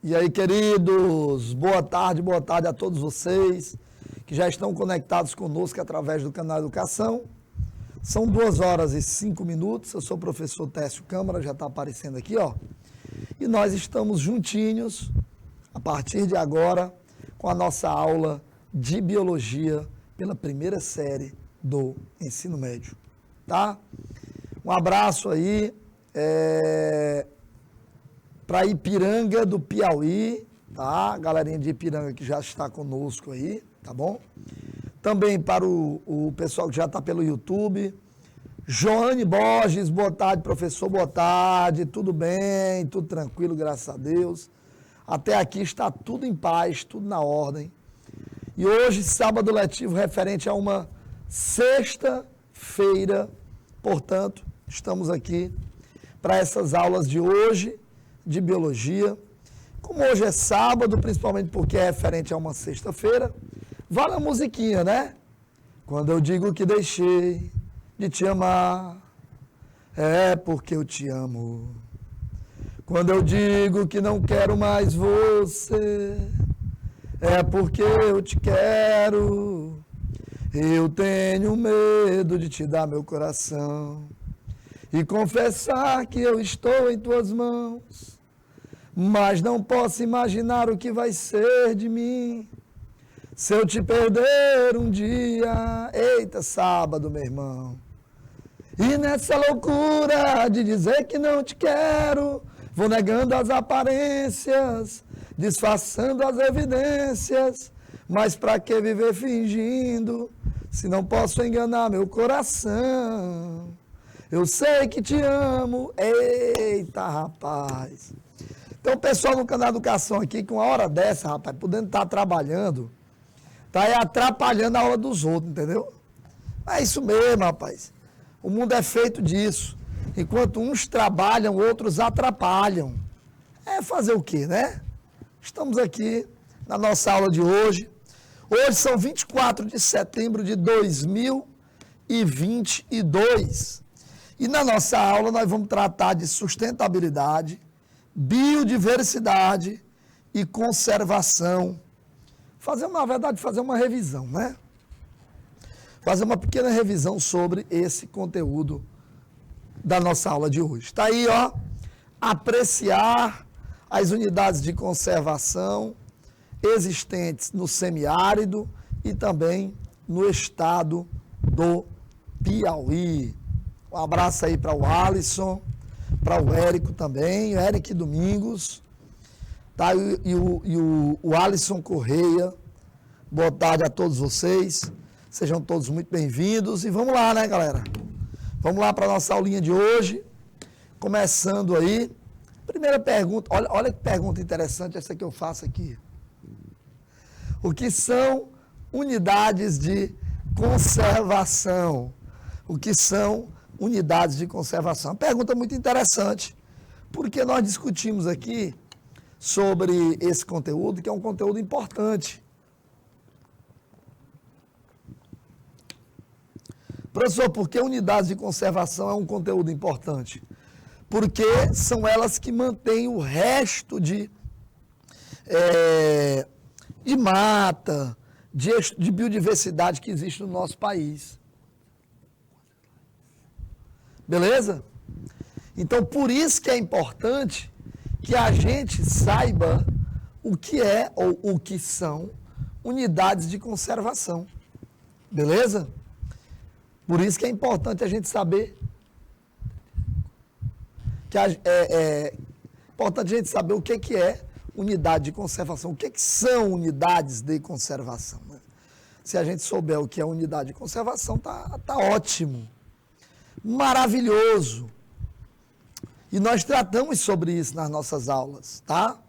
E aí, queridos, boa tarde a todos vocês que já estão conectados conosco através do canal Educação. São 2h05, eu sou o professor Técio Câmara, já está aparecendo aqui, ó. E nós estamos juntinhos, a partir de agora, com a nossa aula de Biologia pela primeira série do ensino médio, tá? Um abraço aí, para Ipiranga do Piauí, tá? Galerinha de Ipiranga que já está conosco aí, tá bom? Também para o pessoal que já está pelo YouTube. Joane Borges, boa tarde, professor, boa tarde, tudo bem, tudo tranquilo, graças a Deus. Até aqui está tudo em paz, tudo na ordem. E hoje, sábado letivo, referente a uma sexta-feira, portanto, estamos aqui para essas aulas de hoje, de Biologia. Como hoje é sábado, principalmente porque é referente a uma sexta-feira, vale a musiquinha, né? Quando eu digo que deixei de te amar, é porque eu te amo. Quando eu digo que não quero mais você, é porque eu te quero. Eu tenho medo de te dar meu coração e confessar que eu estou em tuas mãos, mas não posso imaginar o que vai ser de mim se eu te perder um dia. Eita, sábado, meu irmão. E nessa loucura de dizer que não te quero, vou negando as aparências, disfarçando as evidências. Mas pra que viver fingindo, se não posso enganar meu coração? Eu sei que te amo. Eita, rapaz. Então, o pessoal no canal Educação aqui, com uma hora dessa, rapaz, podendo estar trabalhando, tá aí atrapalhando a aula dos outros, entendeu? É isso mesmo, rapaz. O mundo é feito disso. Enquanto uns trabalham, outros atrapalham. É fazer o quê, né? Estamos aqui na nossa aula de hoje. Hoje são 24 de setembro de 2022. E na nossa aula nós vamos tratar de sustentabilidade, biodiversidade e conservação. Fazer uma revisão, né? Fazer uma pequena revisão sobre esse conteúdo da nossa aula de hoje. Está aí, ó, apreciar as unidades de conservação existentes no semiárido e também no estado do Piauí. Um abraço aí para o Alisson, para o Érico também, o Érico Domingos, tá? E o Alisson Correia. Boa tarde a todos vocês, sejam todos muito bem-vindos e vamos lá, né, galera? Vamos lá para a nossa aulinha de hoje, começando aí. Primeira pergunta, olha que pergunta interessante essa que eu faço aqui. O que são unidades de conservação? O que são unidades de conservação? Uma pergunta muito interessante, porque nós discutimos aqui sobre esse conteúdo, que é um conteúdo importante. Professor, por que unidades de conservação é um conteúdo importante? Porque são elas que mantêm o resto de mata, de biodiversidade que existe no nosso país. Beleza? Então, por isso que é importante que a gente saiba o que é ou o que são unidades de conservação. Beleza? Por isso que é importante a gente saber importante a gente saber o que é unidade de conservação, o que são unidades de conservação. Né? Se a gente souber o que é unidade de conservação, tá ótimo, maravilhoso. E nós tratamos sobre isso nas nossas aulas, tá?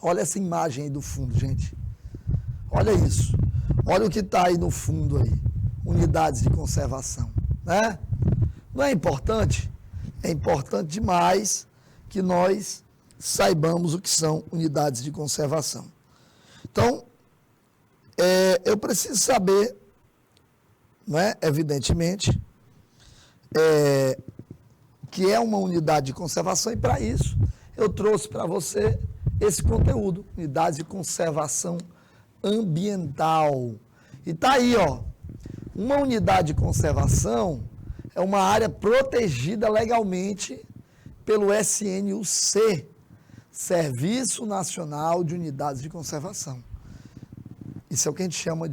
Olha essa imagem aí do fundo, gente. Olha isso. Olha o que está aí no fundo aí. Unidades de conservação, né? Não é importante? É importante demais que nós saibamos o que são unidades de conservação. Então, eu preciso saber, né, evidentemente, que é uma unidade de conservação, e para isso eu trouxe para você esse conteúdo, unidades de conservação ambiental. E tá aí, ó, uma unidade de conservação é uma área protegida legalmente pelo SNUC, Serviço Nacional de Unidades de Conservação. Isso é o que a gente chama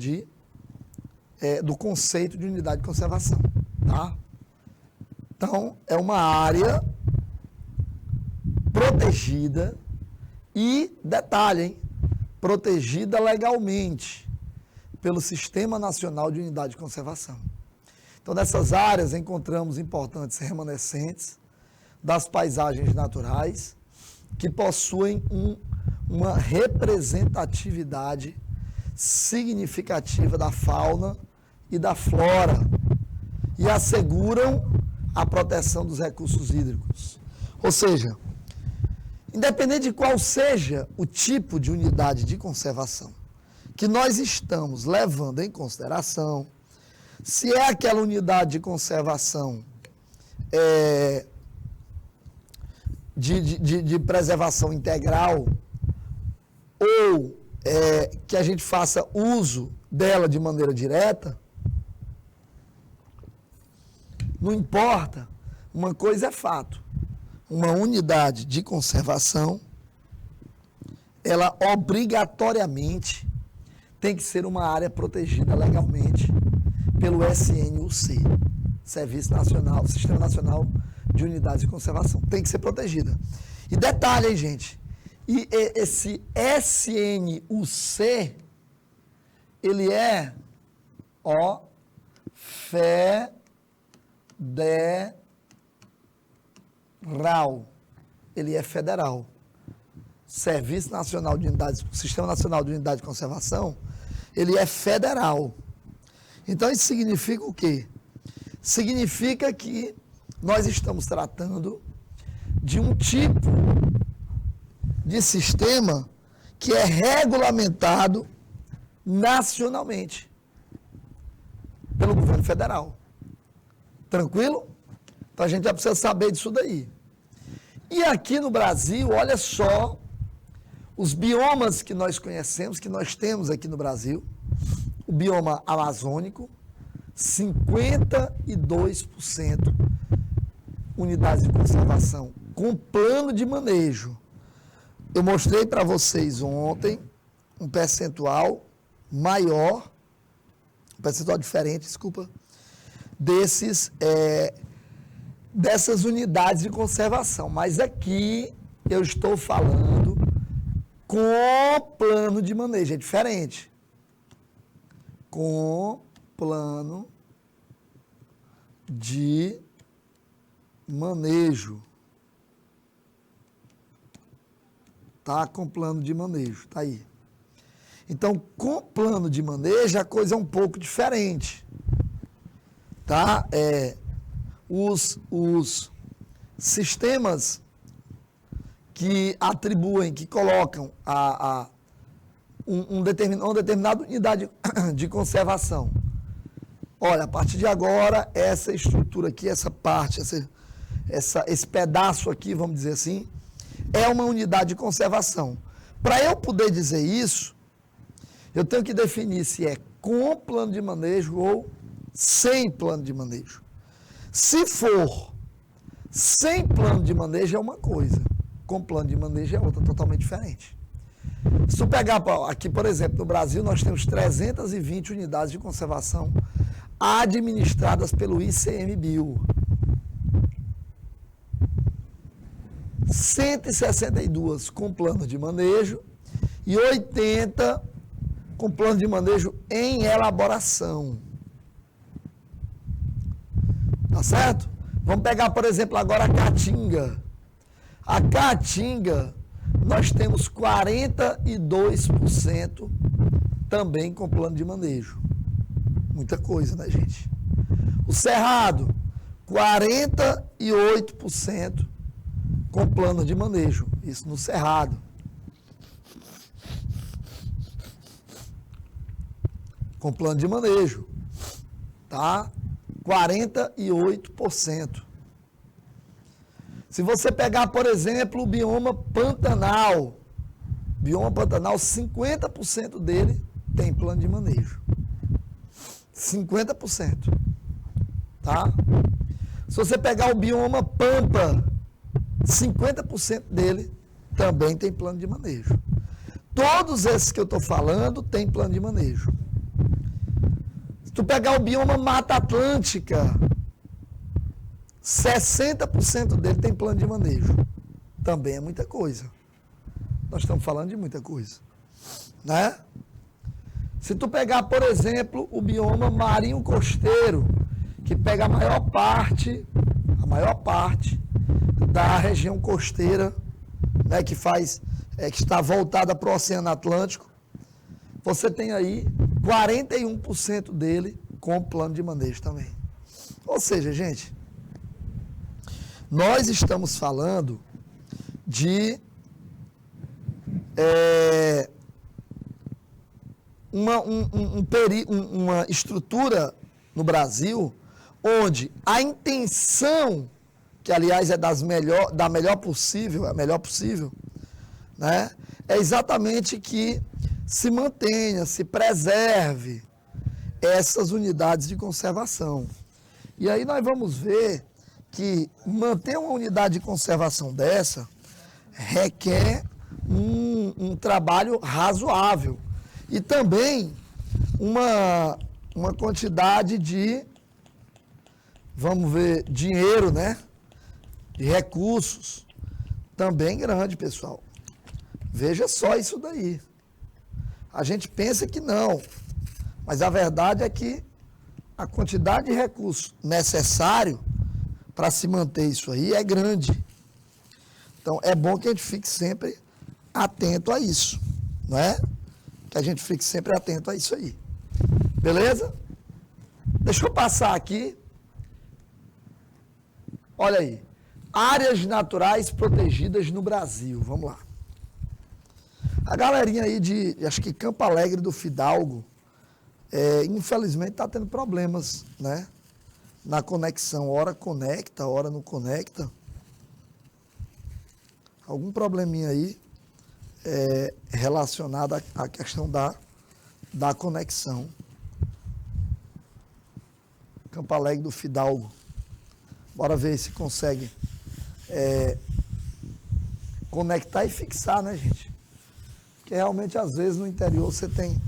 do conceito de unidade de conservação, tá? Então, é uma área protegida e, detalhe, hein, protegida legalmente pelo Sistema Nacional de Unidade de Conservação. Então, nessas áreas encontramos importantes remanescentes das paisagens naturais que possuem uma representatividade significativa da fauna e da flora e asseguram a proteção dos recursos hídricos. Ou seja, independente de qual seja o tipo de unidade de conservação que nós estamos levando em consideração, se é aquela unidade de conservação de preservação integral ou que a gente faça uso dela de maneira direta, não importa, uma coisa é fato, uma unidade de conservação, ela obrigatoriamente tem que ser uma área protegida legalmente pelo SNUC, Serviço Nacional, Sistema Nacional de Unidades de Conservação. Tem que ser protegida. E detalhe, hein, gente, e esse SNUC, ele é, federal. Ele é federal. Serviço Nacional de Unidades, Sistema Nacional de Unidade de Conservação, ele é federal. Então, isso significa o quê? Significa que nós estamos tratando de um tipo de sistema que é regulamentado nacionalmente pelo governo federal. Tranquilo? Então, a gente já precisa saber disso daí. E aqui no Brasil, olha só os biomas que nós conhecemos, que nós temos aqui no Brasil. O bioma amazônico, 52% unidades de conservação com plano de manejo. Eu mostrei para vocês ontem um percentual maior, um percentual diferente, desculpa, dessas unidades de conservação. Mas aqui eu estou falando com plano de manejo, é diferente. Com plano de manejo. Tá? Com plano de manejo, tá aí. Então, com plano de manejo, a coisa é um pouco diferente. Tá? Os sistemas que atribuem, que colocam uma determinada unidade de conservação. Olha, a partir de agora, essa estrutura aqui, essa parte, esse pedaço aqui, vamos dizer assim, é uma unidade de conservação. Para eu poder dizer isso, eu tenho que definir se é com plano de manejo ou sem plano de manejo. Se for sem plano de manejo é uma coisa, com plano de manejo é outra, totalmente diferente. Se eu pegar aqui, por exemplo, no Brasil, nós temos 320 unidades de conservação administradas pelo ICMBio. 162 com plano de manejo e 80 com plano de manejo em elaboração. Tá certo? Vamos pegar, por exemplo, agora a Caatinga. A Caatinga, nós temos 42% também com plano de manejo. Muita coisa, né, gente? O Cerrado, 48% com plano de manejo. Isso no Cerrado. Com plano de manejo. Tá? 48%. Se você pegar, por exemplo, o bioma Pantanal, Bioma Pantanal, 50% dele tem plano de manejo. 50%. Tá? Se você pegar o bioma Pampa, 50% dele também tem plano de manejo. Todos esses que eu estou falando têm plano de manejo. Se tu pegar o bioma Mata Atlântica, 60% dele tem plano de manejo. Também é muita coisa. Nós estamos falando de muita coisa. Né? Se tu pegar, por exemplo, o bioma Marinho Costeiro, que pega a maior parte da região costeira, né, que está voltada para o Oceano Atlântico, você tem aí 41% dele com plano de manejo também. Ou seja, gente, nós estamos falando de uma estrutura no Brasil onde a intenção, que aliás é da melhor possível, né, é exatamente que se mantenha, se preserve essas unidades de conservação. E aí nós vamos ver que manter uma unidade de conservação dessa requer um trabalho razoável e também uma quantidade de, vamos ver, dinheiro, né? De recursos também grande, pessoal. Veja só isso daí. A gente pensa que não, mas a verdade é que a quantidade de recursos necessário para se manter isso aí é grande. Então, é bom que a gente fique sempre atento a isso, não é? Que a gente fique sempre atento a isso aí. Beleza? Deixa eu passar aqui. Olha aí. Áreas naturais protegidas no Brasil. Vamos lá. A galerinha aí acho que Campo Alegre do Fidalgo, infelizmente está tendo problemas, né? Na conexão. Hora conecta, hora não conecta. Algum probleminha aí relacionado à questão da conexão. Campo Alegre do Fidalgo. Bora ver se consegue conectar e fixar, né, gente? Porque realmente, às vezes, no interior você tem...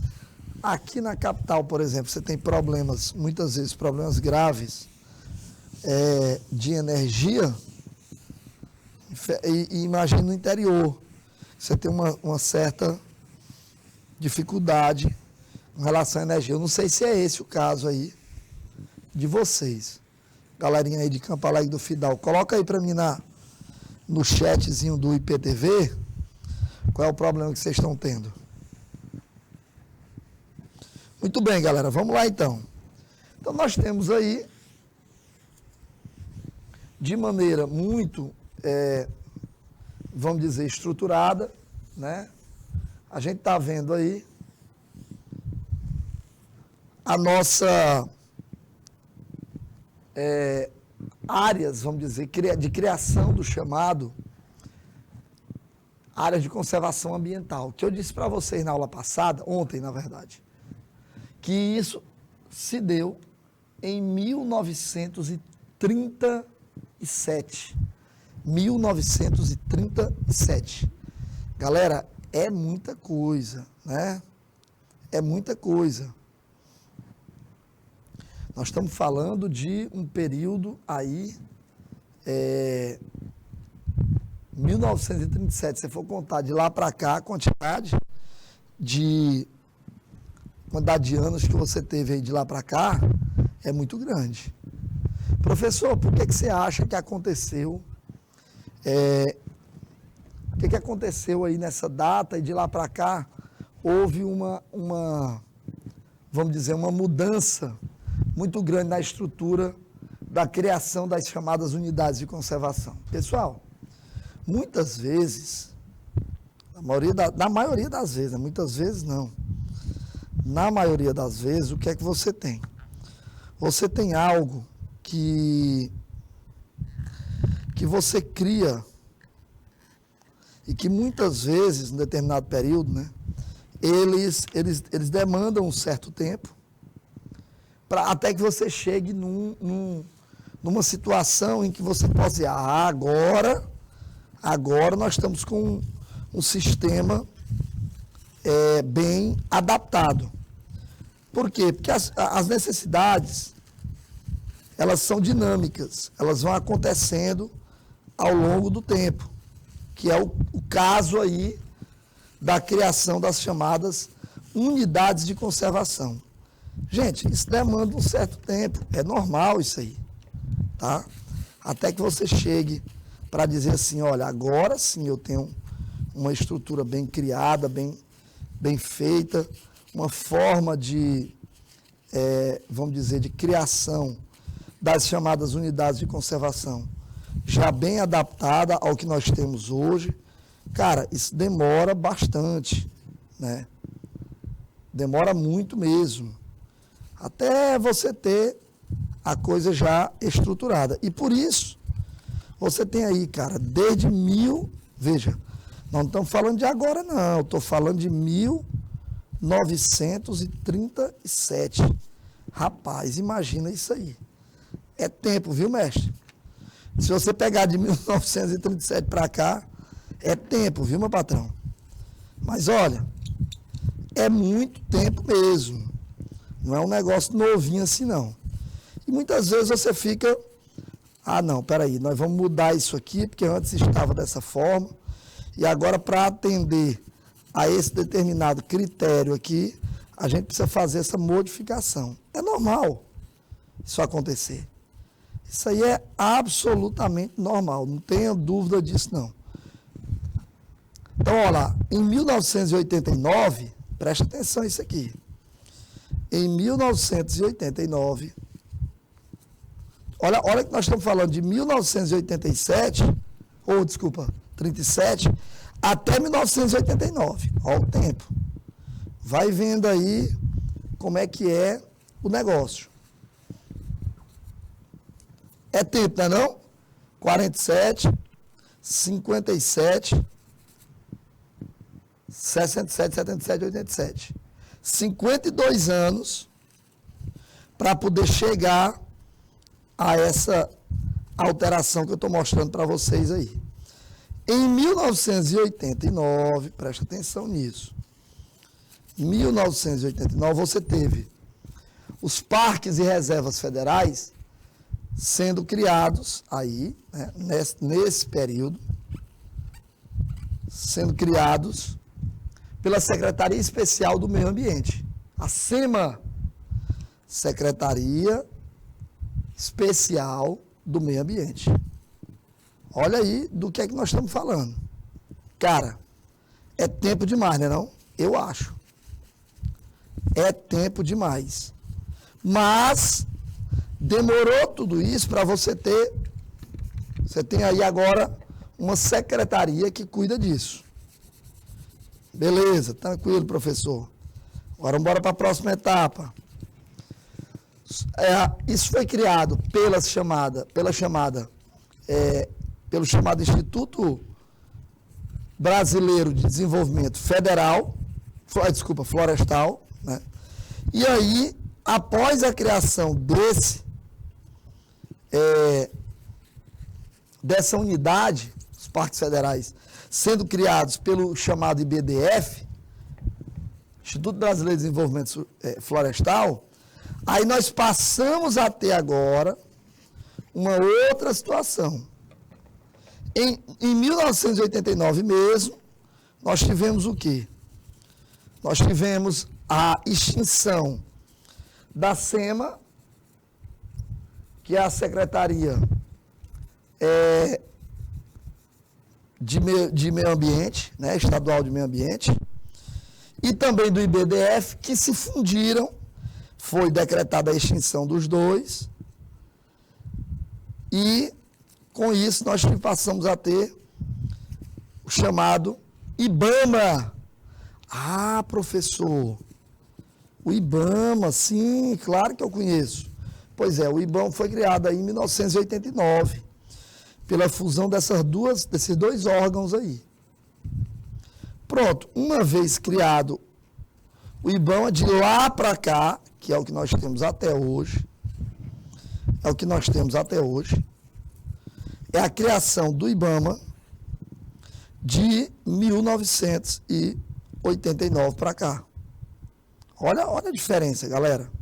Aqui na capital, por exemplo, você tem problemas, muitas vezes problemas graves de energia. E imagine no interior, você tem uma certa dificuldade em relação à energia. Eu não sei se é esse o caso aí de vocês. Galerinha aí de Campo Alegre do Fidalgo, coloca aí para mim no chatzinho do IPTV qual é o problema que vocês estão tendo. Muito bem, galera, vamos lá então. Então nós temos aí, de maneira muito, vamos dizer, estruturada, né? A gente está vendo aí a nossa áreas, vamos dizer, de criação do chamado áreas de conservação ambiental, que eu disse para vocês na aula passada, ontem na verdade, que isso se deu em 1937. 1937. Galera, é muita coisa, né? É muita coisa. Nós estamos falando de um período aí, 1937, se for contar de lá para cá, a quantidade de anos que você teve aí de lá para cá é muito grande. Professor, por que você acha que aconteceu? O que aconteceu aí nessa data e de lá para cá houve vamos dizer, uma mudança muito grande na estrutura da criação das chamadas unidades de conservação. Pessoal, muitas vezes, na maioria das vezes, né? Muitas vezes não. Na maioria das vezes, o que é que você tem? Você tem algo que você cria e que muitas vezes, em determinado período, né, eles demandam um certo tempo até que você chegue numa situação em que você possa dizer, agora nós estamos com um sistema bem adaptado. Por quê? Porque as necessidades, elas são dinâmicas, elas vão acontecendo ao longo do tempo, que é o caso aí da criação das chamadas unidades de conservação. Gente, isso demanda um certo tempo, é normal isso aí, tá? Até que você chegue para dizer assim, olha, agora sim eu tenho uma estrutura bem criada, bem feita, uma forma de, vamos dizer, de criação das chamadas unidades de conservação, já bem adaptada ao que nós temos hoje. Cara, isso demora bastante, né? Demora muito mesmo, até você ter a coisa já estruturada. E por isso, você tem aí, cara, desde veja, não estamos falando de agora não, estou falando de 1937. Rapaz, imagina isso aí. É tempo, viu, mestre? Se você pegar de 1937 para cá, é tempo, viu, meu patrão? Mas olha, é muito tempo mesmo. Não é um negócio novinho assim, não. E muitas vezes você fica, não, peraí, nós vamos mudar isso aqui, porque antes estava dessa forma, e agora para atender a esse determinado critério aqui, a gente precisa fazer essa modificação. É normal isso acontecer. Isso aí é absolutamente normal, não tenha dúvida disso, não. Então, olha lá, em 1989, presta atenção nisso aqui. Em 1989, olha que nós estamos falando de 1987, ou desculpa, 37, até 1989. Olha o tempo. Vai vendo aí como é que é o negócio. É tempo, não é não? 47, 57, 67, 77, 87. 52 anos para poder chegar a essa alteração que eu estou mostrando para vocês aí. Em 1989, presta atenção nisso, em 1989 você teve os parques e reservas federais sendo criados aí, né, nesse período, sendo criados pela Secretaria Especial do Meio Ambiente, a SEMA, Secretaria Especial do Meio Ambiente. Olha aí do que é que nós estamos falando. Cara, é tempo demais, né não? Eu acho. É tempo demais. Mas demorou tudo isso para você ter. Você tem aí agora uma secretaria que cuida disso. Beleza, tranquilo, professor. Agora vamos embora para a próxima etapa. Isso foi criado pelo chamado Instituto Brasileiro de Desenvolvimento Florestal, né? E aí, após a criação dessa unidade, os parques federais, sendo criados pelo chamado IBDF, Instituto Brasileiro de Desenvolvimento Florestal, aí nós passamos a ter agora uma outra situação. Em 1989 mesmo, nós tivemos o quê? Nós tivemos a extinção da SEMA, que é a Secretaria de Meio Ambiente, né, Estadual de Meio Ambiente, e também do IBDF, que se fundiram, foi decretada a extinção dos dois, e com isso nós passamos a ter o chamado IBAMA. Ah, professor, o IBAMA, sim, claro que eu conheço. Pois é, o IBAMA foi criado aí em 1989, pela fusão desses dois órgãos aí. Pronto, uma vez criado o IBAMA, de lá para cá, que é o que nós temos até hoje, é a criação do IBAMA de 1989 para cá. Olha a diferença, galera.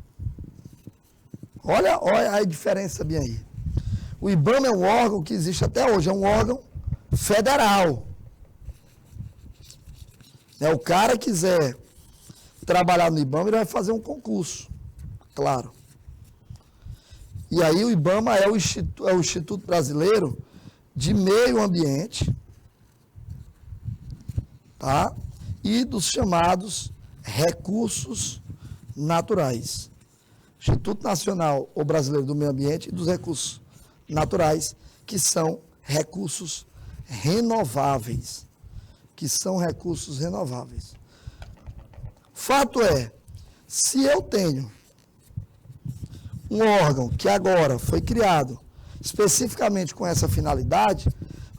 Olha a diferença bem aí. O IBAMA é um órgão que existe até hoje, é um órgão federal. O cara quiser trabalhar no IBAMA, ele vai fazer um concurso, claro. E aí o IBAMA é o Instituto Brasileiro de Meio Ambiente, tá? E dos chamados recursos naturais. Instituto Nacional ou Brasileiro do Meio Ambiente e dos recursos naturais, que são recursos renováveis. Fato é, se eu tenho um órgão que agora foi criado especificamente com essa finalidade,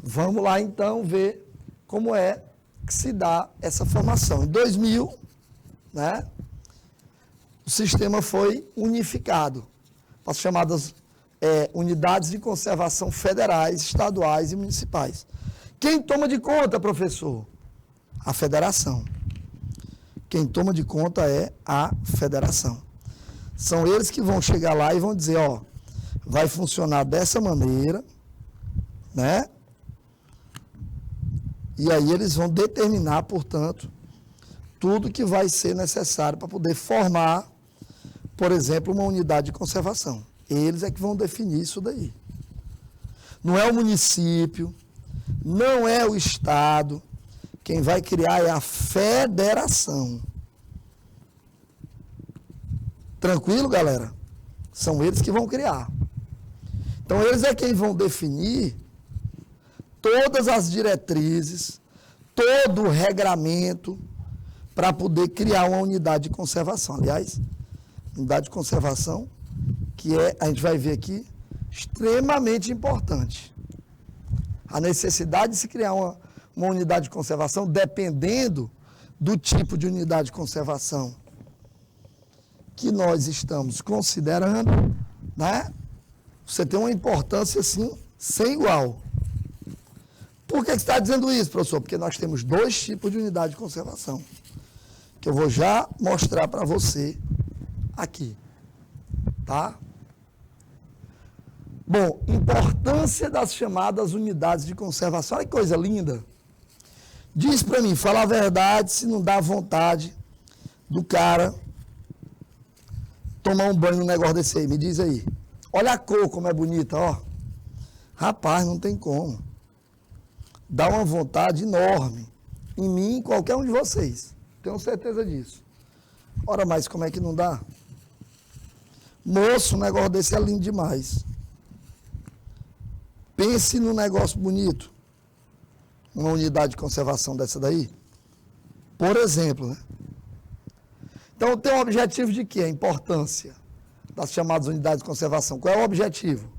vamos lá então ver como é que se dá essa formação. Em 2000, né, o sistema foi unificado, as chamadas unidades de conservação federais, estaduais e municipais. Quem toma de conta, professor? A federação. Quem toma de conta é a federação. São eles que vão chegar lá e vão dizer, ó, vai funcionar dessa maneira, né? E aí eles vão determinar, portanto, tudo que vai ser necessário para poder formar, por exemplo, uma unidade de conservação. Eles é que vão definir isso daí. Não é o município, não é o Estado. Quem vai criar é a federação. Tranquilo, galera? São eles que vão criar. Então, eles é quem vão definir todas as diretrizes, todo o regramento para poder criar uma unidade de conservação. Aliás, unidade de conservação que a gente vai ver aqui, extremamente importante. A necessidade de se criar uma unidade de conservação, dependendo do tipo de unidade de conservação que nós estamos considerando, né? Você tem uma importância, assim, sem igual. Por que você está dizendo isso, professor? Porque nós temos dois tipos de unidade de conservação, que eu vou já mostrar para você aqui, tá? Bom, importância das chamadas unidades de conservação. Olha que coisa linda. Diz para mim, fala a verdade, se não dá vontade do cara tomar um banho num negócio desse aí. Me diz aí. Olha a cor como é bonita, ó. Rapaz, não tem como. Dá uma vontade enorme. Em mim, em qualquer um de vocês. Tenho certeza disso. Ora, mas como é que não dá? Moço, um negócio desse é lindo demais. Pense num negócio bonito. Uma unidade de conservação dessa daí. Por exemplo, né? Então, tem um objetivo de quê? A importância das chamadas unidades de conservação. Qual é o objetivo?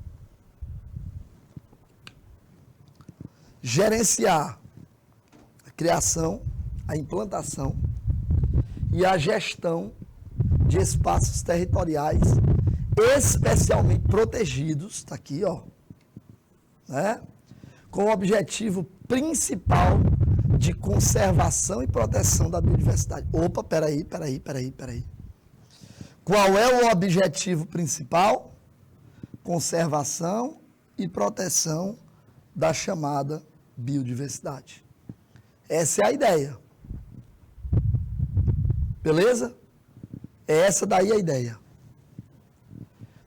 Gerenciar a criação, a implantação e a gestão de espaços territoriais especialmente protegidos, está aqui, ó, né? Com o objetivo principal de conservação e proteção da biodiversidade. Opa, peraí. Qual é o objetivo principal? Conservação e proteção da chamada biodiversidade. Essa é a ideia. Beleza? É essa daí a ideia.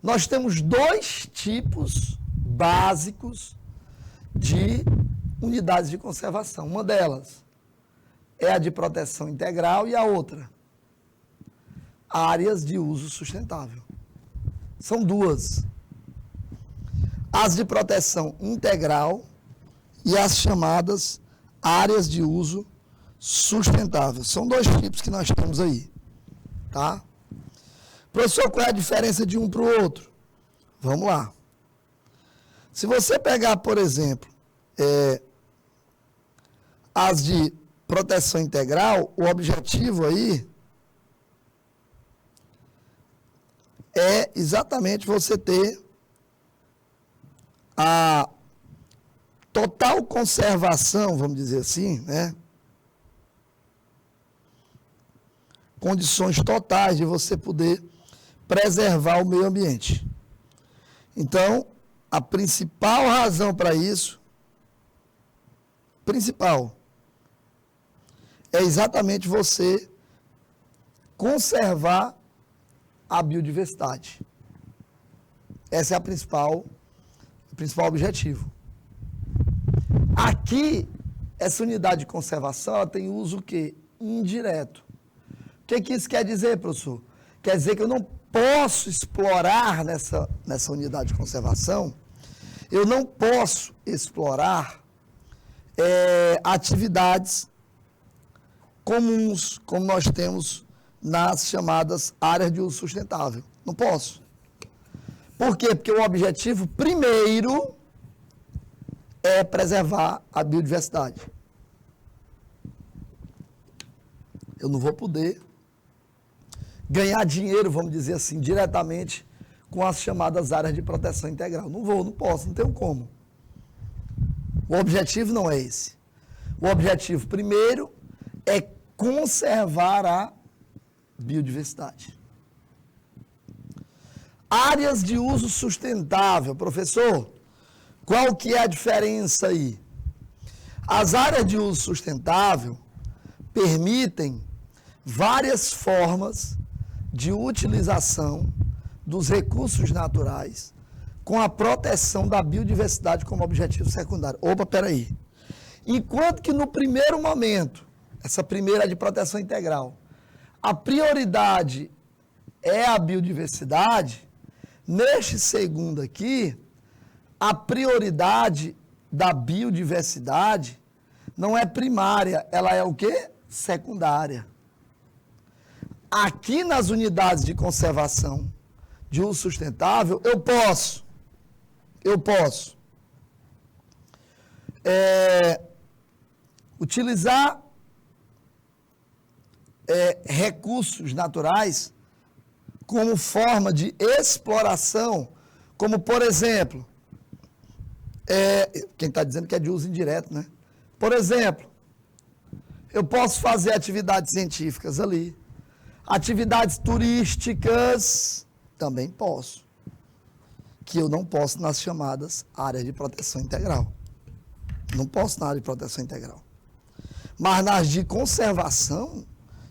Nós temos dois tipos básicos de unidades de conservação. Uma delas é a de proteção integral e a outra, áreas de uso sustentável. São duas. As de proteção integral e as chamadas áreas de uso sustentável. São dois tipos que nós temos aí, tá? Professor, qual é a diferença de um para o outro? Vamos lá. Se você pegar, por exemplo, as de proteção integral, o objetivo aí é exatamente você ter a total conservação, vamos dizer assim, né? Condições totais de você poder preservar o meio ambiente. Então, a principal razão para isso, é exatamente você conservar a biodiversidade. Esse é o principal objetivo. Aqui, essa unidade de conservação, ela tem uso o quê? Indireto. O que isso quer dizer, professor? Quer dizer que eu não posso explorar nessa unidade de conservação, eu não posso explorar atividades comuns, como nós temos nas chamadas áreas de uso sustentável. Não posso. Por quê? Porque o objetivo primeiro é preservar a biodiversidade. Eu não vou poder ganhar dinheiro, vamos dizer assim, diretamente com as chamadas áreas de proteção integral. Não posso, não tenho como. O objetivo não é esse. O objetivo primeiro é conservar a biodiversidade. Áreas de uso sustentável, professor, qual que é a diferença aí? As áreas de uso sustentável permitem várias formas de utilização dos recursos naturais com a proteção da biodiversidade como objetivo secundário. Opa, peraí. Enquanto que no primeiro momento, essa primeira é de proteção integral, a prioridade é a biodiversidade, neste segundo aqui, a prioridade da biodiversidade não é primária, ela é o quê? Secundária. Aqui nas unidades de conservação de uso sustentável, eu posso utilizar recursos naturais como forma de exploração, como, por exemplo, quem está dizendo que é de uso indireto, né? Por exemplo, eu posso fazer atividades científicas ali, atividades turísticas, também posso, que eu não posso nas chamadas áreas de proteção integral. Não posso na área de proteção integral. Mas nas de conservação,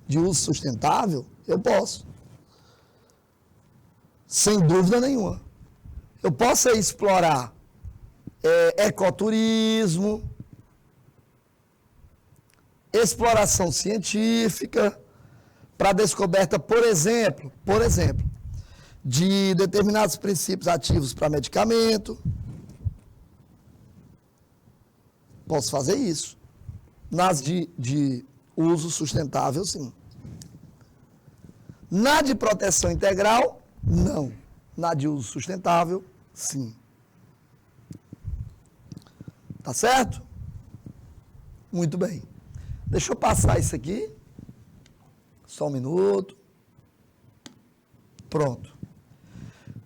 de uso sustentável, eu posso. Sem dúvida nenhuma. Eu posso explorar ecoturismo, exploração científica, para descoberta, por exemplo, de determinados princípios ativos para medicamento. Posso fazer isso. Nas de uso sustentável, sim. Na de proteção integral, não. Na de uso sustentável, sim. Tá certo? Muito bem. Deixa eu passar isso aqui. Só um minuto. Pronto.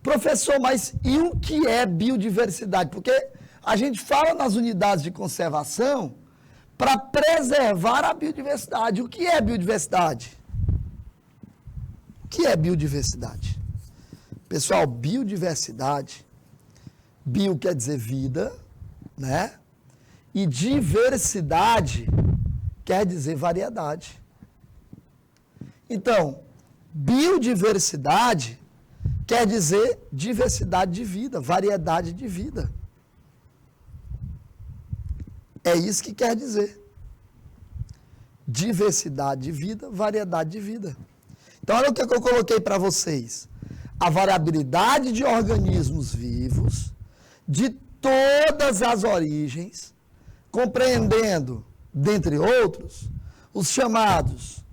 Professor, mas e o que é biodiversidade? Porque a gente fala nas unidades de conservação para preservar a biodiversidade. O que é biodiversidade? O que é biodiversidade? Pessoal, biodiversidade, bio quer dizer vida, né? E diversidade quer dizer variedade. Então, biodiversidade quer dizer diversidade de vida, variedade de vida. É isso que quer dizer. Diversidade de vida, variedade de vida. Então, olha o que eu coloquei para vocês. A variabilidade de organismos vivos, de todas as origens, compreendendo, dentre outros, os chamados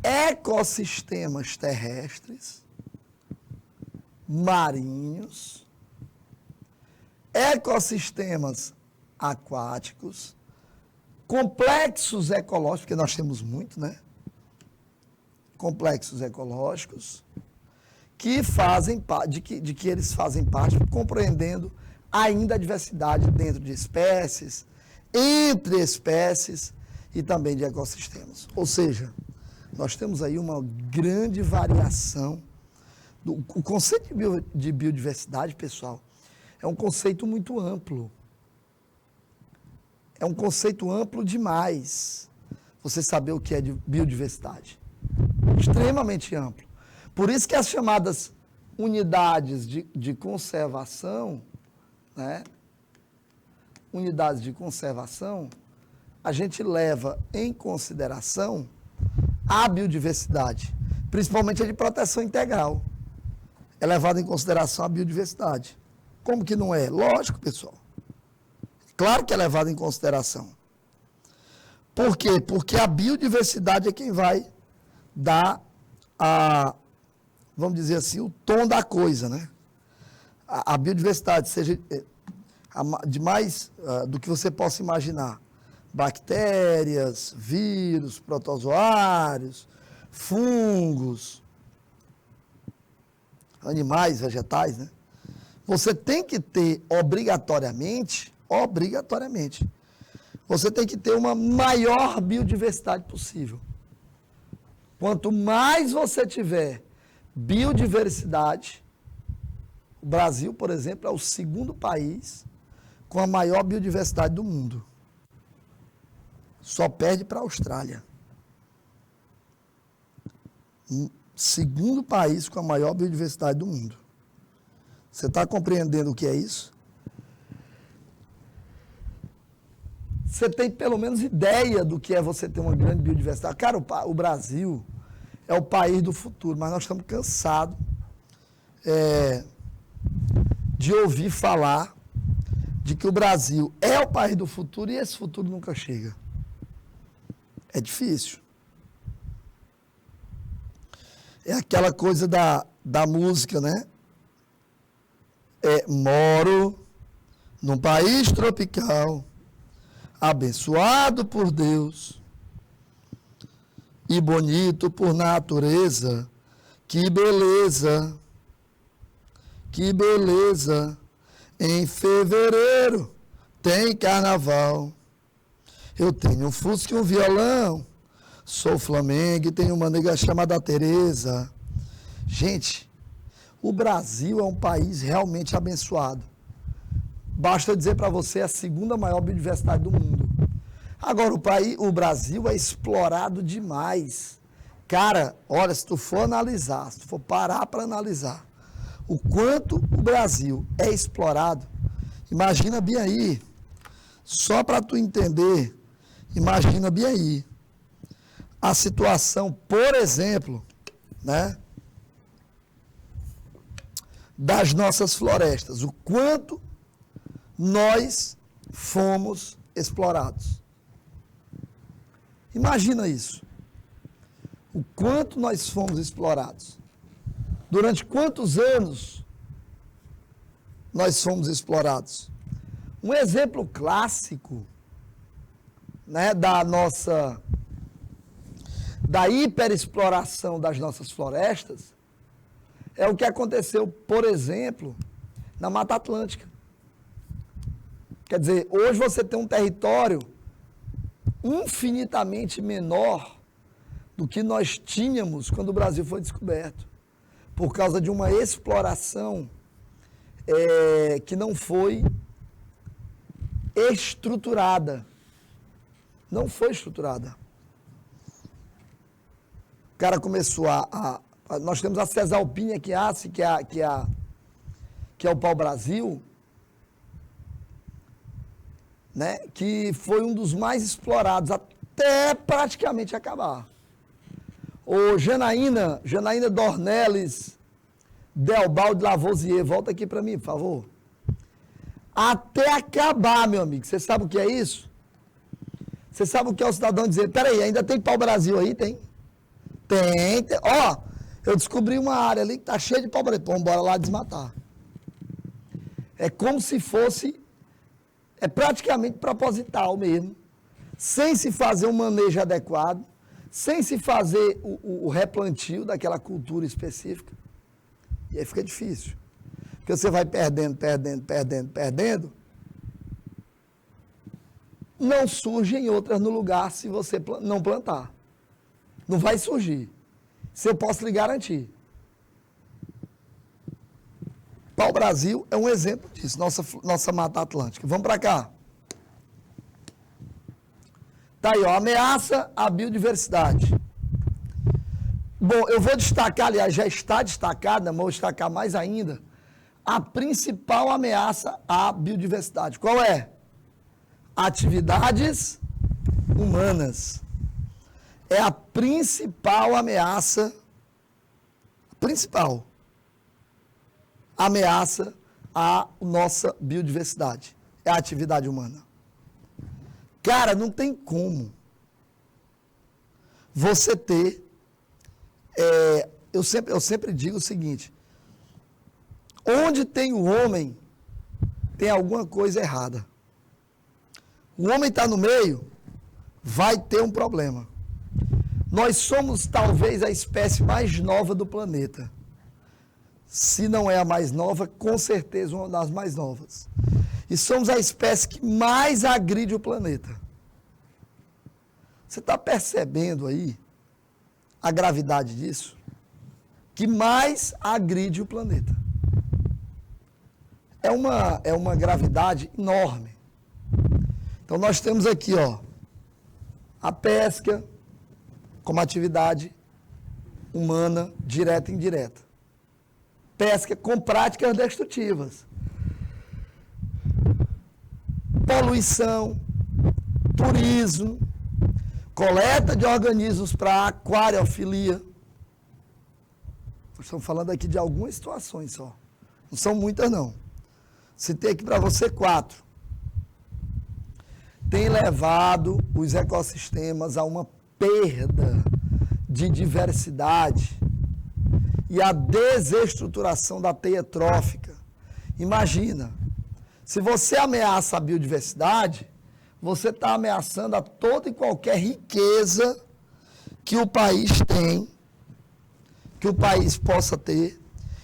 ecossistemas terrestres, marinhos, ecossistemas aquáticos, complexos ecológicos, porque nós temos muito, né? Complexos ecológicos, que fazem parte, de que eles fazem parte, compreendendo ainda a diversidade dentro de espécies, entre espécies e também de ecossistemas. Ou seja, nós temos aí uma grande variação. O conceito de biodiversidade, pessoal, é um conceito muito amplo. É um conceito amplo demais, você saber o que é de biodiversidade. Extremamente amplo. Por isso que as chamadas unidades de conservação, né? Unidades de conservação, a gente leva em consideração a biodiversidade, principalmente a de proteção integral. É levada em consideração a biodiversidade. Como que não é? Lógico, pessoal. Claro que é levado em consideração. Por quê? Porque a biodiversidade é quem vai dar vamos dizer assim, o tom da coisa, né? A biodiversidade, seja de mais do que você possa imaginar. Bactérias, vírus, protozoários, fungos, animais, vegetais, né? Você tem que ter obrigatoriamente, você tem que ter uma maior biodiversidade possível. Quanto mais você tiver biodiversidade, o Brasil, por exemplo, é o segundo país com a maior biodiversidade do mundo. Só perde para a Austrália. Segundo país com a maior biodiversidade do mundo. Você está compreendendo o que é isso? Você tem pelo menos ideia do que é você ter uma grande biodiversidade. Cara, o Brasil é o país do futuro, mas nós estamos cansados de ouvir falar de que o Brasil é o país do futuro e esse futuro nunca chega. É difícil. É aquela coisa da música, né? Moro num país tropical, abençoado por Deus e bonito por natureza. Que beleza, que beleza. Em fevereiro tem carnaval. Eu tenho um fusca e um violão. Sou Flamengo e tenho uma nega chamada Tereza. Gente, o Brasil é um país realmente abençoado. Basta dizer para você, a segunda maior biodiversidade do mundo. Agora, o Brasil é explorado demais. Cara, olha, se tu for analisar, se tu for parar para analisar o quanto o Brasil é explorado, imagina bem aí, só para tu entender, imagina bem aí, a situação, por exemplo, né, das nossas florestas, o quanto nós fomos explorados. Imagina isso. O quanto nós fomos explorados. Durante quantos anos nós fomos explorados? Um exemplo clássico, né, da hiperexploração das nossas florestas é o que aconteceu, por exemplo, na Mata Atlântica. Quer dizer, hoje você tem um território infinitamente menor do que nós tínhamos quando o Brasil foi descoberto, por causa de uma exploração que não foi estruturada. Não foi estruturada. O cara começou nós temos a Cesalpínia que é o pau-brasil, né, que foi um dos mais explorados até praticamente acabar. O Janaína Dornelles Delbalde Lavoisier, volta aqui para mim, por favor. Até acabar, meu amigo. Você sabe o que é isso? Você sabe o que é o cidadão dizer, peraí, ainda tem pau-brasil aí? Tem. Tem. Ó, eu descobri uma área ali que está cheia de pau-brasil. Vamos embora lá desmatar. É como se fosse, praticamente proposital mesmo. sem se fazer um manejo adequado, sem se fazer o replantio daquela cultura específica. E aí fica difícil. Porque você vai perdendo, não surgem outras no lugar se você não plantar. Não vai surgir. Isso eu posso lhe garantir. Pau-Brasil é um exemplo disso, nossa Mata Atlântica. Vamos para cá. Tá aí, ó, ameaça à biodiversidade. Bom, eu vou destacar, aliás, já está destacada, mas vou destacar mais ainda, a principal ameaça à biodiversidade. Qual é? Atividades humanas. É a principal ameaça, à nossa biodiversidade. É a atividade humana. Cara, não tem como você ter... eu sempre digo o seguinte, onde tem o homem, tem alguma coisa errada. O homem está no meio, vai ter um problema. Nós somos talvez a espécie mais nova do planeta. Se não é a mais nova, com certeza uma das mais novas. E somos a espécie que mais agride o planeta. Você está percebendo aí a gravidade disso? Que mais agride o planeta. É uma gravidade enorme. Então nós temos aqui, ó, a pesca como atividade humana direta e indireta. Pesca com práticas destrutivas. Poluição, turismo, coleta de organismos para aquariofilia. Nós estamos falando aqui de algumas situações só. Não são muitas, não. Citei aqui para você 4. Tem levado os ecossistemas a uma perda de diversidade e a desestruturação da teia trófica. Imagina, se você ameaça a biodiversidade, você está ameaçando a toda e qualquer riqueza que o país tem, que o país possa ter.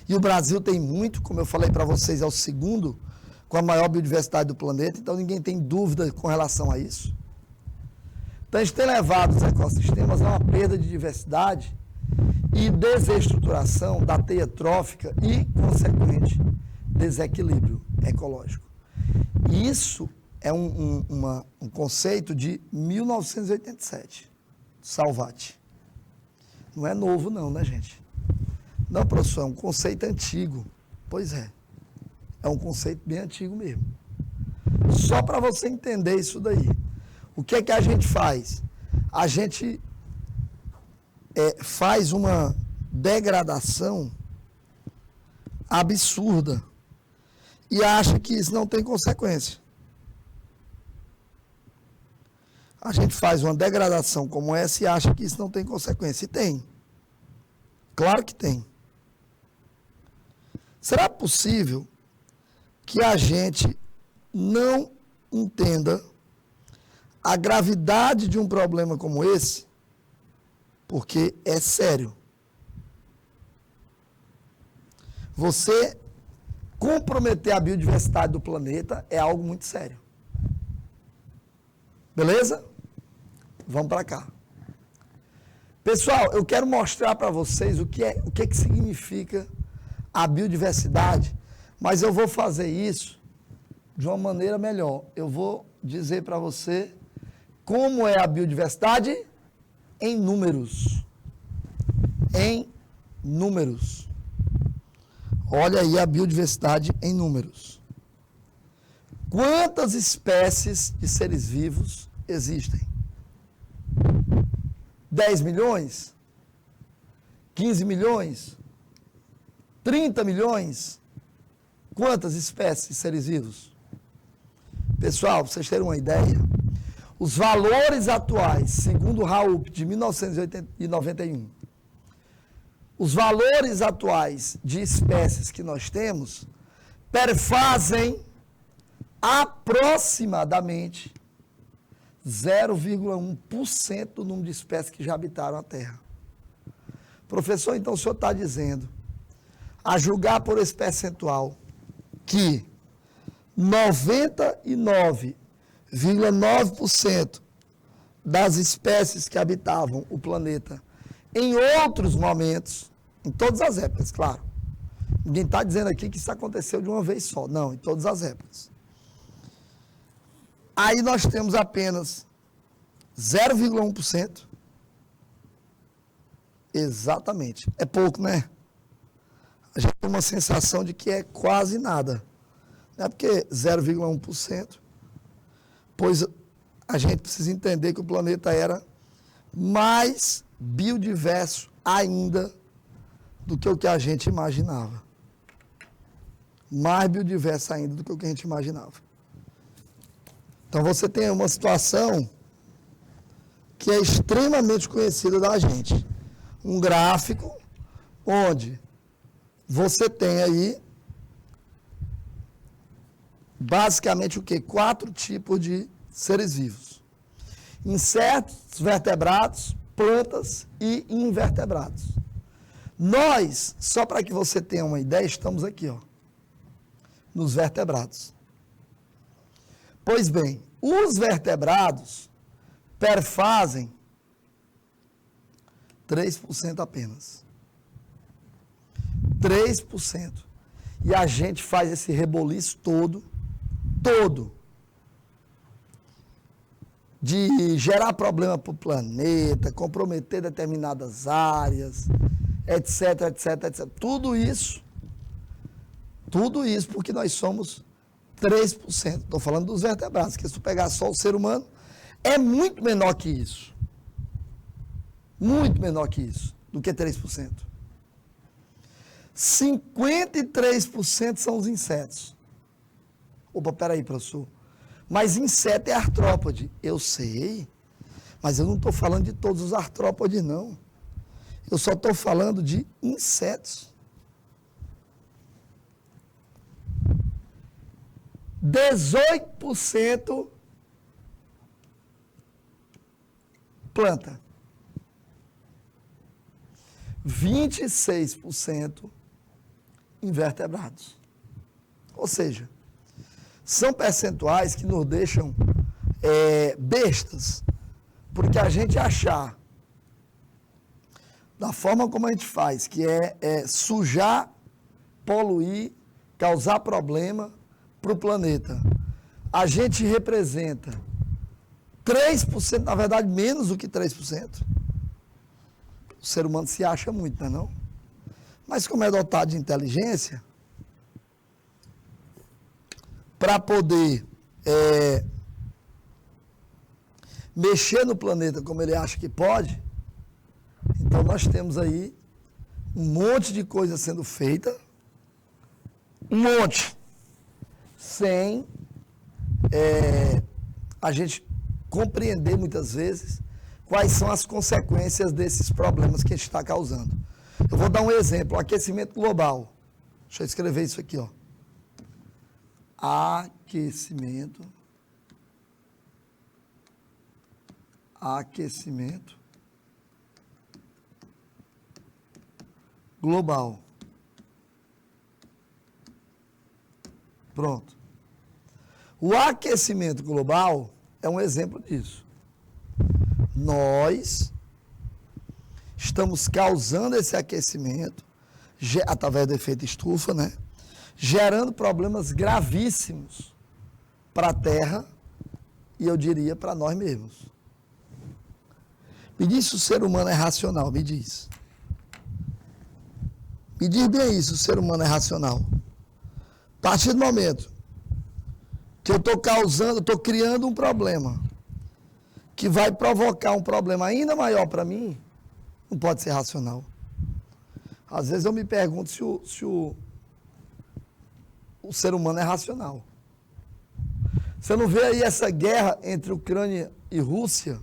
E o Brasil tem muito, como eu falei para vocês, é o segundo com a maior biodiversidade do planeta, então ninguém tem dúvida com relação a isso. Então a gente tem levado os ecossistemas a uma perda de diversidade e desestruturação da teia trófica e, consequente, desequilíbrio ecológico. Isso é um conceito de 1987, Salvati. Não é novo não, né, gente? Não, professor, é um conceito antigo. Pois é, é um conceito bem antigo mesmo. Só para você entender isso daí. O que é que a gente faz? A gente faz uma degradação absurda e acha que isso não tem consequência. A gente faz uma degradação como essa e acha que isso não tem consequência. E tem. Claro que tem. Será possível que a gente não entenda a gravidade de um problema como esse? Porque é sério. Você comprometer a biodiversidade do planeta é algo muito sério. Beleza? Vamos para cá. Pessoal, eu quero mostrar para vocês o que significa a biodiversidade, mas eu vou fazer isso de uma maneira melhor. Eu vou dizer para você como é a biodiversidade em números. Em números. Olha aí a biodiversidade em números. Quantas espécies de seres vivos existem? 10 milhões? 15 milhões? 30 milhões? Quantas espécies de seres vivos? Pessoal, para vocês terem uma ideia, os valores atuais, segundo o RAUP de 1991, os valores atuais de espécies que nós temos perfazem aproximadamente 0,1% do número de espécies que já habitaram a Terra. Professor, então o senhor está dizendo, a julgar por esse percentual, que 99,9% das espécies que habitavam o planeta em outros momentos, em todas as épocas, claro. Ninguém está dizendo aqui que isso aconteceu de uma vez só. Não, em todas as épocas. Aí nós temos apenas 0,1%. Exatamente. É pouco, né? A gente tem uma sensação de que é quase nada. Não é porque 0,1%, pois a gente precisa entender que o planeta era mais biodiverso ainda do que o que a gente imaginava. Mais biodiverso ainda do que o que a gente imaginava. Então você tem uma situação que é extremamente conhecida da gente. Um gráfico onde você tem aí basicamente o quê? 4 tipos de seres vivos. Insetos, vertebrados, plantas e invertebrados. Nós, só para que você tenha uma ideia, estamos aqui, ó, nos vertebrados. Pois bem, os vertebrados perfazem 3% apenas. 3%. E a gente faz esse reboliço todo, de gerar problema para o planeta, comprometer determinadas áreas, etc, etc, etc. Tudo isso porque nós somos 3%. Estou falando dos vertebrados, que se tu pegar só o ser humano, é muito menor que isso. Muito menor que isso, do que 3%. 53% são os insetos. Opa, peraí, professor. Mas inseto é artrópode. Eu sei, mas eu não estou falando de todos os artrópodes, não. Eu só estou falando de insetos. 18% planta. 26% invertebrados. Ou seja, são percentuais que nos deixam bestas, porque a gente achar, da forma como a gente faz, que é sujar, poluir, causar problema para o planeta, a gente representa 3%, na verdade menos do que 3%. O ser humano se acha muito, não é não? Mas como é dotado de inteligência, para poder mexer no planeta como ele acha que pode, então nós temos aí um monte de coisa sendo feita, um monte, sem a gente compreender muitas vezes quais são as consequências desses problemas que a gente está causando. Eu vou dar um exemplo, o aquecimento global. Deixa eu escrever isso aqui, ó. Aquecimento global. Pronto. O aquecimento global é um exemplo disso. Nós estamos causando esse aquecimento através do efeito estufa, né? Gerando problemas gravíssimos para a Terra e eu diria para nós mesmos. Me diz se o ser humano é racional, me diz. Me diz bem isso, o ser humano é racional. A partir do momento que eu estou criando um problema que vai provocar um problema ainda maior para mim, não pode ser racional. Às vezes eu me pergunto se o ser humano é racional. Você não vê aí essa guerra entre Ucrânia e Rússia?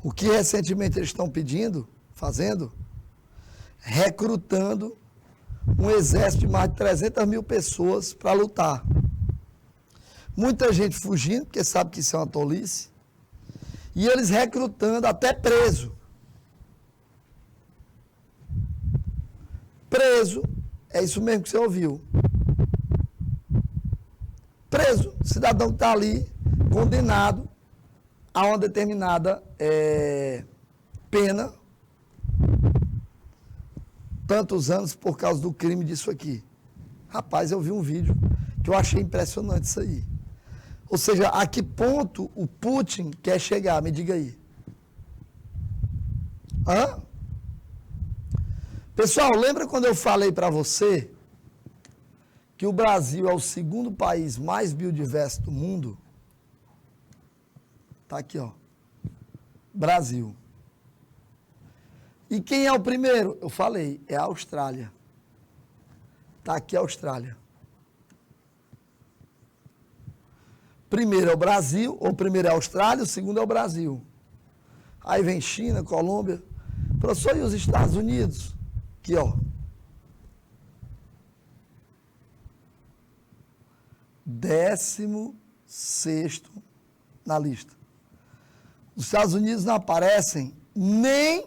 O que recentemente eles estão fazendo? Recrutando um exército de mais de 300 mil pessoas para lutar. Muita gente fugindo, porque sabe que isso é uma tolice. E eles recrutando até preso. Preso, é isso mesmo que você ouviu. Preso, cidadão que está ali, condenado a uma determinada pena, tantos anos por causa do crime disso aqui. Rapaz, eu vi um vídeo que eu achei impressionante isso aí. Ou seja, a que ponto o Putin quer chegar? Me diga aí. Hã? Pessoal, lembra quando eu falei para você que o Brasil é o segundo país mais biodiverso do mundo? Tá aqui, ó. Brasil. E quem é o primeiro? Eu falei, é a Austrália. Tá aqui a Austrália. Primeiro é o Brasil, ou primeiro é a Austrália, o segundo é o Brasil. Aí vem China, Colômbia. Professor, e os Estados Unidos? Aqui, ó. 16º na lista. Os Estados Unidos não aparecem nem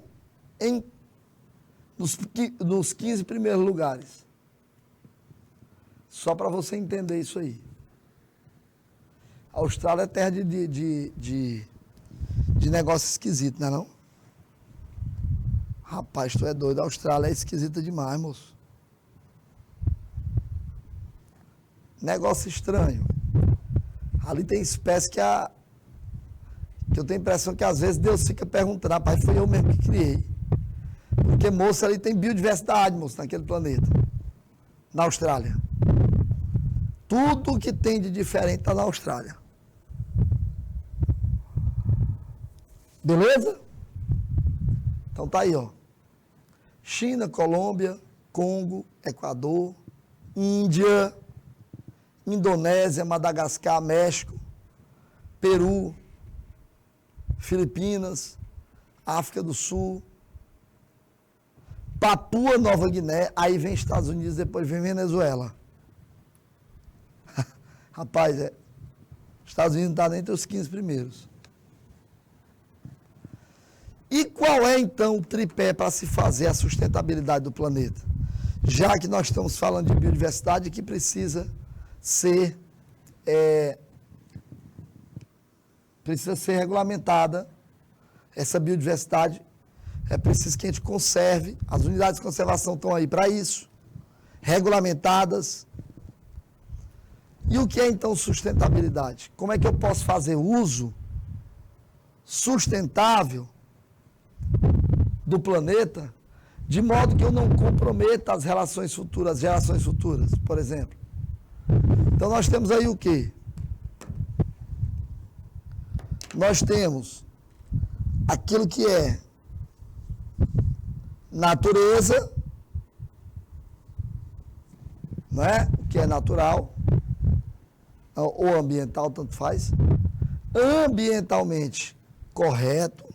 nos 15 primeiros lugares. Só para você entender isso aí. A Austrália é terra de negócio esquisito, não é não? Rapaz, tu é doido. A Austrália é esquisita demais, moço. Negócio estranho. Ali tem espécie que eu tenho a impressão que às vezes Deus fica perguntando, rapaz, foi eu mesmo que criei. Porque, moço, ali tem biodiversidade, moço, naquele planeta. Na Austrália. Tudo que tem de diferente está na Austrália. Beleza? Então tá aí, ó. China, Colômbia, Congo, Equador, Índia, Indonésia, Madagascar, México, Peru, Filipinas, África do Sul, Papua Nova Guiné, aí vem Estados Unidos, depois vem Venezuela. Rapaz, Estados Unidos não está entre os 15 primeiros. E qual é, então, o tripé para se fazer a sustentabilidade do planeta? Já que nós estamos falando de biodiversidade que precisa ser regulamentada, essa biodiversidade, é preciso que a gente conserve, as unidades de conservação estão aí para isso, regulamentadas. E o que é, então, sustentabilidade? Como é que eu posso fazer uso sustentável do planeta, de modo que eu não comprometa as gerações futuras, por exemplo. Então, nós temos aí o quê? Nós temos aquilo que é natureza, não é? O que é natural, ou ambiental, tanto faz. Ambientalmente correto.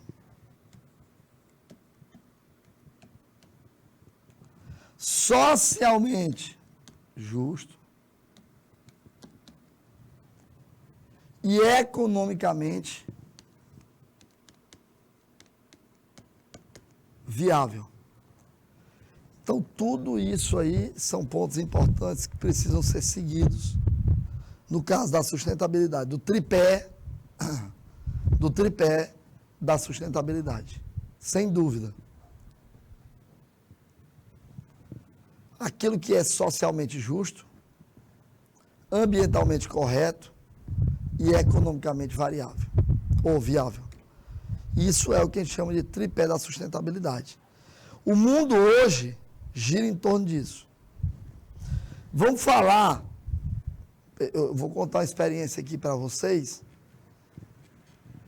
Socialmente justo. E economicamente viável. Então, tudo isso aí são pontos importantes que precisam ser seguidos no caso da sustentabilidade, do tripé da sustentabilidade, sem dúvida. Aquilo que é socialmente justo, ambientalmente correto e economicamente variável, ou viável. Isso é o que a gente chama de tripé da sustentabilidade. O mundo hoje gira em torno disso. Vamos falar, eu vou contar uma experiência aqui para vocês.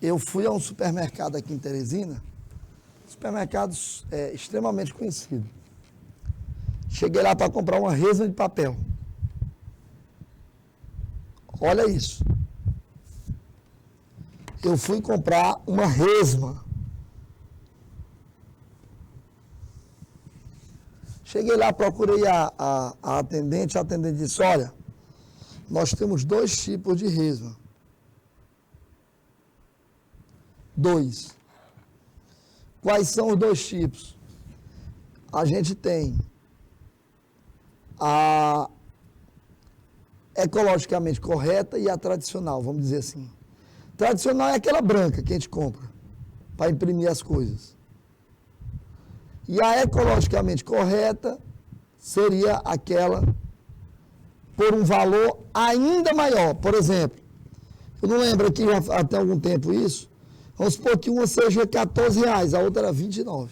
Eu fui a um supermercado aqui em Teresina, supermercado extremamente conhecido. Cheguei lá para comprar uma resma de papel. Olha isso. Eu fui comprar uma resma. Cheguei lá, procurei a atendente disse, olha, nós temos 2 tipos de resma. 2. Quais são os 2 tipos? A gente tem a ecologicamente correta e a tradicional, vamos dizer assim. Tradicional é aquela branca que a gente compra para imprimir as coisas. E a ecologicamente correta seria aquela por um valor ainda maior. Por exemplo, eu não lembro aqui já há até algum tempo isso, vamos supor que uma seja R$14, a outra era R$29.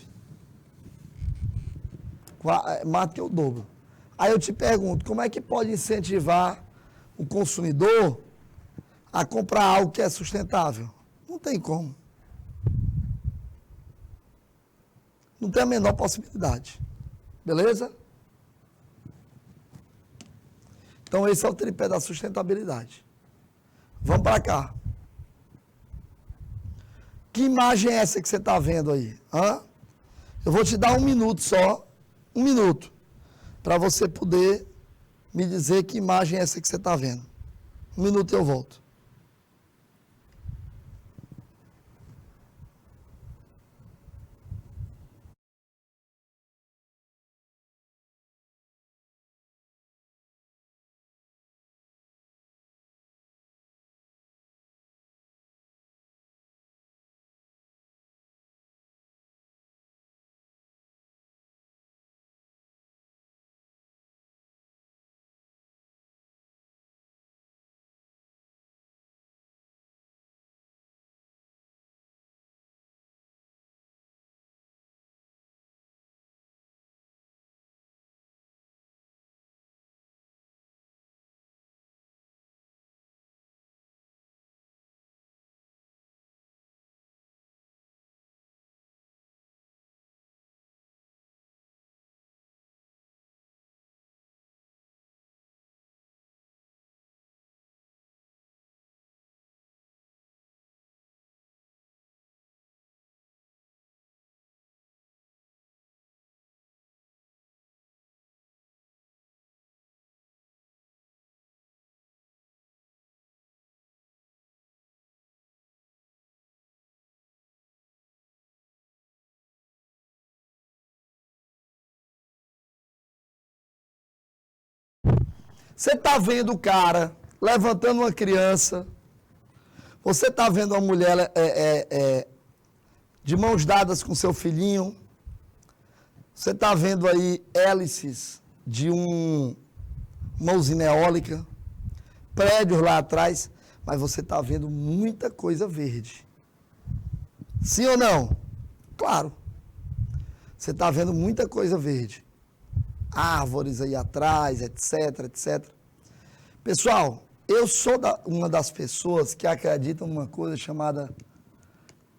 Mais do que o dobro. Aí eu te pergunto, como é que pode incentivar o consumidor a comprar algo que é sustentável? Não tem como. Não tem a menor possibilidade. Beleza? Então esse é o tripé da sustentabilidade. Vamos para cá. Que imagem é essa que você está vendo aí? Hã? Eu vou te dar 1 minuto só, 1 minuto, para você poder me dizer que imagem é essa que você está vendo. 1 minuto e eu volto. Você está vendo o cara levantando uma criança, você está vendo uma mulher de mãos dadas com seu filhinho, você está vendo aí hélices de uma usina eólica, prédios lá atrás, mas você está vendo muita coisa verde. Sim ou não? Claro. Você está vendo muita coisa verde. Árvores aí atrás, etc, etc. Pessoal, eu sou uma das pessoas que acreditam numa coisa chamada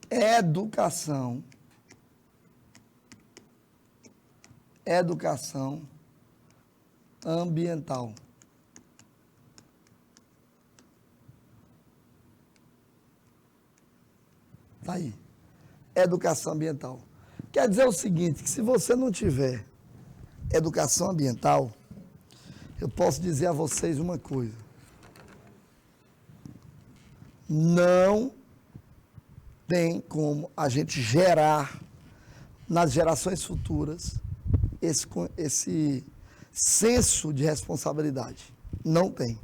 educação. Educação ambiental. Tá aí. Educação ambiental. Quer dizer o seguinte, que se você não tiver educação ambiental, eu posso dizer a vocês uma coisa. Não tem como a gente gerar nas gerações futuras esse senso de responsabilidade. Não tem.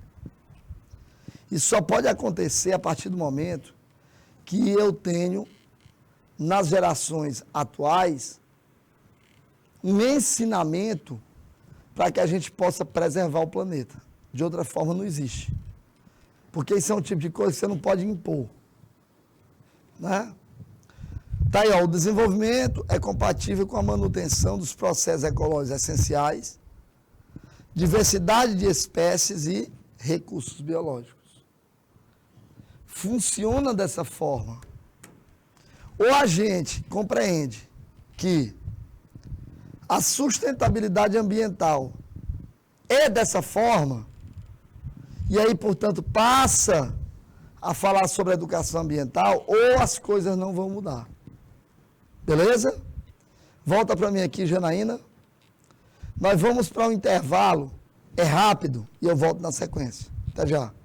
Isso só pode acontecer a partir do momento que eu tenho, nas gerações atuais, um ensinamento para que a gente possa preservar o planeta. De outra forma, não existe. Porque isso é um tipo de coisa que você não pode impor. Né? Tá aí, ó, o desenvolvimento é compatível com a manutenção dos processos ecológicos essenciais, diversidade de espécies e recursos biológicos. Funciona dessa forma. Ou a gente compreende que a sustentabilidade ambiental é dessa forma, e aí, portanto, passa a falar sobre a educação ambiental, ou as coisas não vão mudar. Beleza? Volta para mim aqui, Janaína. Nós vamos para um intervalo, é rápido, e eu volto na sequência. Até já.